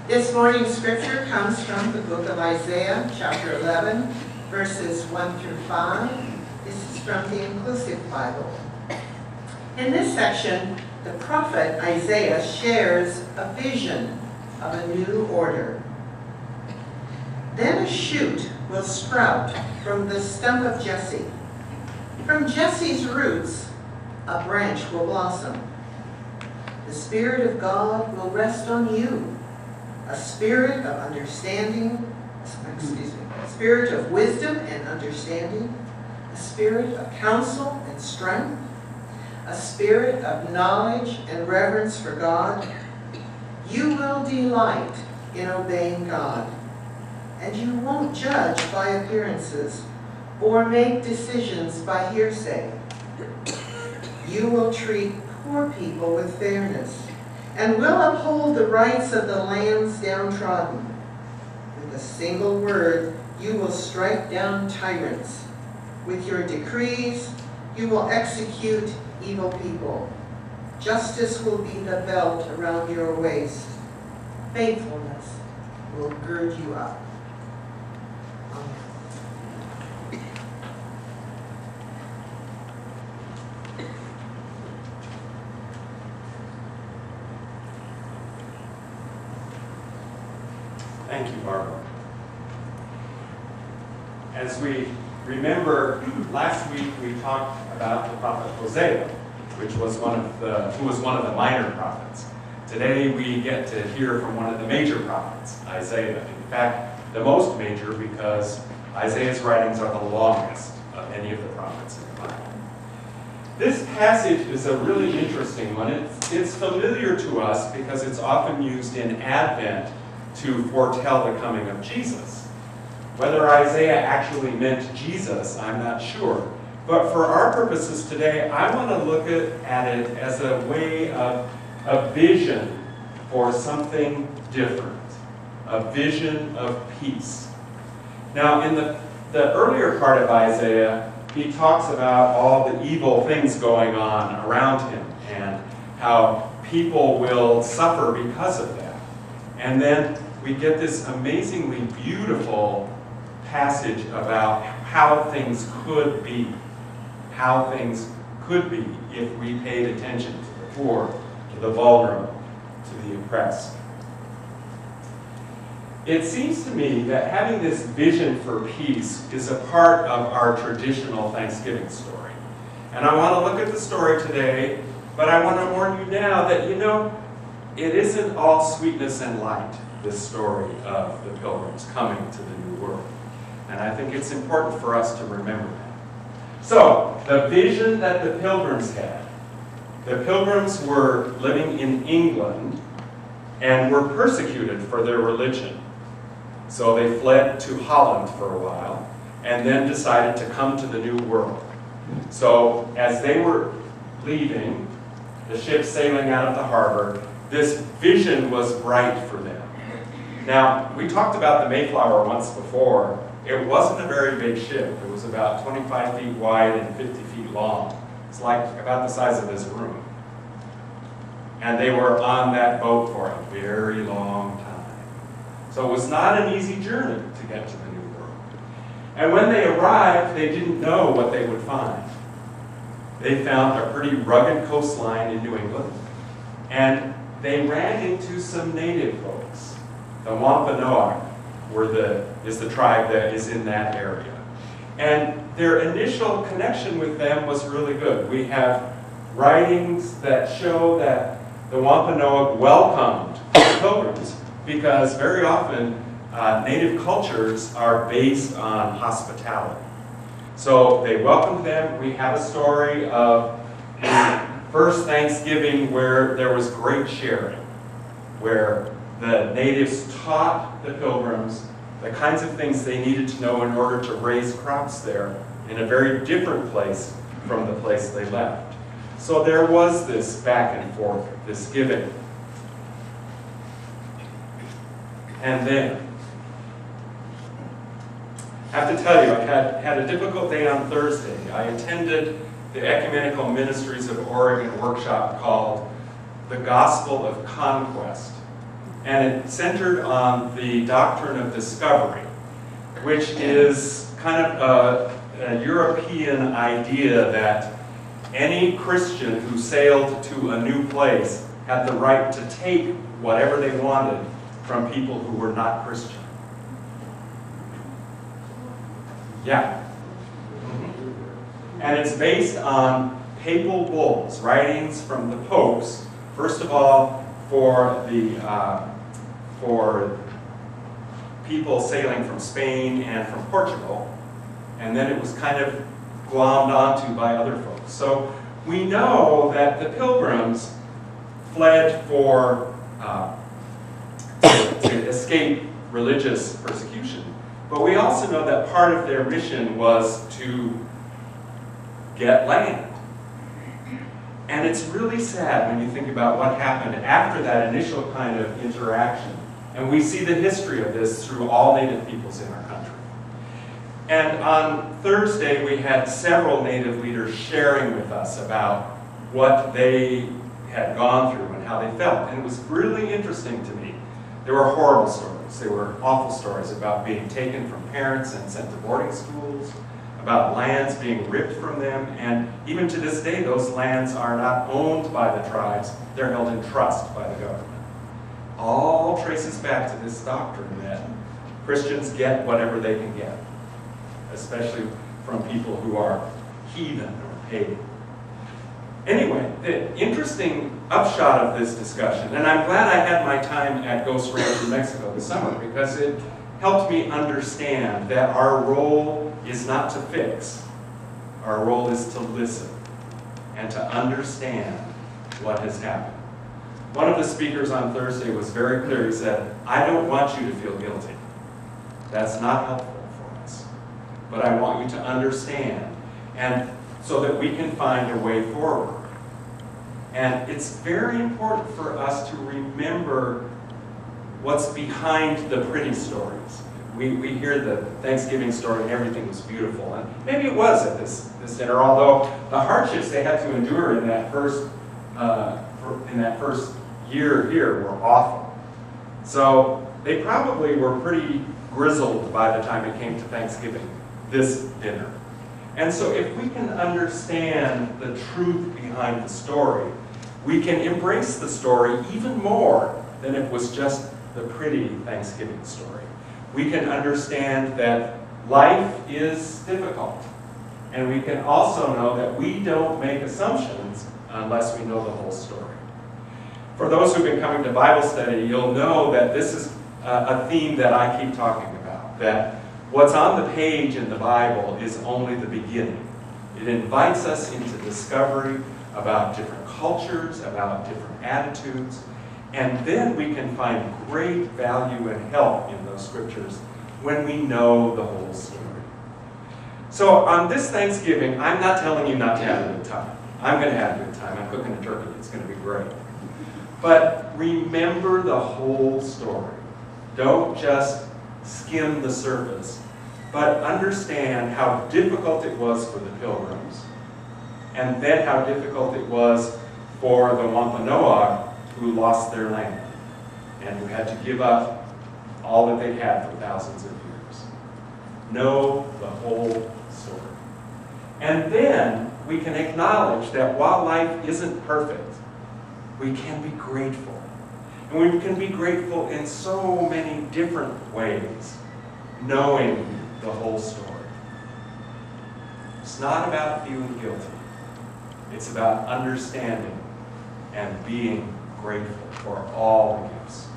This morning's scripture comes from the book of Isaiah, chapter 11, verses 1 through 5. This is from the Inclusive Bible. In this section, the prophet Isaiah shares a vision of a new order. Then a shoot will sprout from the stump of Jesse. From Jesse's roots, a branch will blossom. The Spirit of God will rest on you, a spirit of understanding, spirit of wisdom and understanding, a spirit of counsel and strength, a spirit of knowledge and reverence for God. You will delight in obeying God, and you won't judge by appearances or make decisions by hearsay. You will treat poor people with fairness and will uphold the rights of the land's downtrodden. With a single word, you will strike down tyrants. With your decrees, you will execute evil people. Justice will be the belt around your waist. Faithfulness will gird you up. Amen. Thank you, Barbara. As we remember, last week we talked about the prophet Hosea, who was one of the minor prophets. Today we get to hear from one of the major prophets, Isaiah. In fact, the most major, because Isaiah's writings are the longest of any of the prophets in the Bible. This passage is a really interesting one. It's familiar to us because it's often used in Advent to foretell the coming of Jesus. Whether Isaiah actually meant Jesus, I'm not sure. But for our purposes today, I want to look at it as a way of a vision for something different, a vision of peace. Now, in the earlier part of Isaiah, he talks about all the evil things going on around him and how people will suffer because of that. And then we get this amazingly beautiful passage about how things could be. How things could be if we paid attention to the poor, to the vulnerable, to the oppressed. It seems to me that having this vision for peace is a part of our traditional Thanksgiving story. And I want to look at the story today, but I want to warn you now that, it isn't all sweetness and light, this story of the pilgrims coming to the New World. And I think it's important for us to remember that. So, the vision that the pilgrims had. The pilgrims were living in England and were persecuted for their religion. So they fled to Holland for a while and then decided to come to the New World. So as they were leaving, the ship sailing out of the harbor, this vision was bright for them. Now, we talked about the Mayflower once before. It wasn't a very big ship. It was about 25 feet wide and 50 feet long. It's like about the size of this room. And they were on that boat for a very long time. So it was not an easy journey to get to the New World. And when they arrived, they didn't know what they would find. They found a pretty rugged coastline in New England, and they ran into some native folks. The Wampanoag is the tribe that is in that area. And their initial connection with them was really good. We have writings that show that the Wampanoag welcomed the pilgrims because very often native cultures are based on hospitality. So they welcomed them. We have a story of the first Thanksgiving where there was great sharing, where the natives taught the pilgrims the kinds of things they needed to know in order to raise crops there in a very different place from the place they left. So there was this back and forth, this giving. And then, I have to tell you, I had a difficult day on Thursday. I attended the Ecumenical Ministries of Oregon workshop called the gospel of conquest. And it centered on the doctrine of discovery, which is kind of a European idea that any Christian who sailed to a new place had the right to take whatever they wanted from people who were not Christian. Yeah. And it's based on papal bulls, writings from the popes, first of all for people sailing from Spain and from Portugal, and then it was kind of glommed onto by other folks. So we know that the Pilgrims fled to escape religious persecution, but we also know that part of their mission was to get land. And it's really sad when you think about what happened after that initial kind of interaction. And we see the history of this through all Native peoples in our country. And on Thursday, we had several Native leaders sharing with us about what they had gone through and how they felt. And it was really interesting to me. There were horrible stories. There were awful stories about being taken from parents and sent to boarding schools, about lands being ripped from them, and even to this day, those lands are not owned by the tribes, they're held in trust by the government. All traces back to this doctrine that Christians get whatever they can get, especially from people who are heathen or pagan. Anyway, the interesting upshot of this discussion, and I'm glad I had my time at Ghost Ranch in Mexico this summer, because it helped me understand that our role is not to fix. Our role is to listen and to understand what has happened. One of the speakers on Thursday was very clear. He said, I don't want you to feel guilty. That's not helpful for us. But I want you to understand, and so that we can find a way forward. And it's very important for us to remember what's behind the pretty stories. We hear the Thanksgiving story and everything was beautiful, and maybe it was at this dinner, although the hardships they had to endure in that first year here were awful. So they probably were pretty grizzled by the time it came to Thanksgiving, this dinner. And so if we can understand the truth behind the story, we can embrace the story even more than if it was just the pretty Thanksgiving story. We can understand that life is difficult. And we can also know that we don't make assumptions unless we know the whole story. For those who've been coming to Bible study, you'll know that this is a theme that I keep talking about, that what's on the page in the Bible is only the beginning. It invites us into discovery about different cultures, about different attitudes, and then we can find great value and help in those scriptures when we know the whole story. So on this Thanksgiving, I'm not telling you not to have a good time. I'm going to have a good time. I'm cooking a turkey. It's going to be great. But remember the whole story. Don't just skim the surface, but understand how difficult it was for the Pilgrims, and then how difficult it was for the Wampanoag who lost their land and who had to give up all that they had for thousands of years. Know the whole story. And then we can acknowledge that while life isn't perfect, we can be grateful. And we can be grateful in so many different ways, knowing the whole story. It's not about feeling guilty. It's about understanding and being grateful for all the gifts.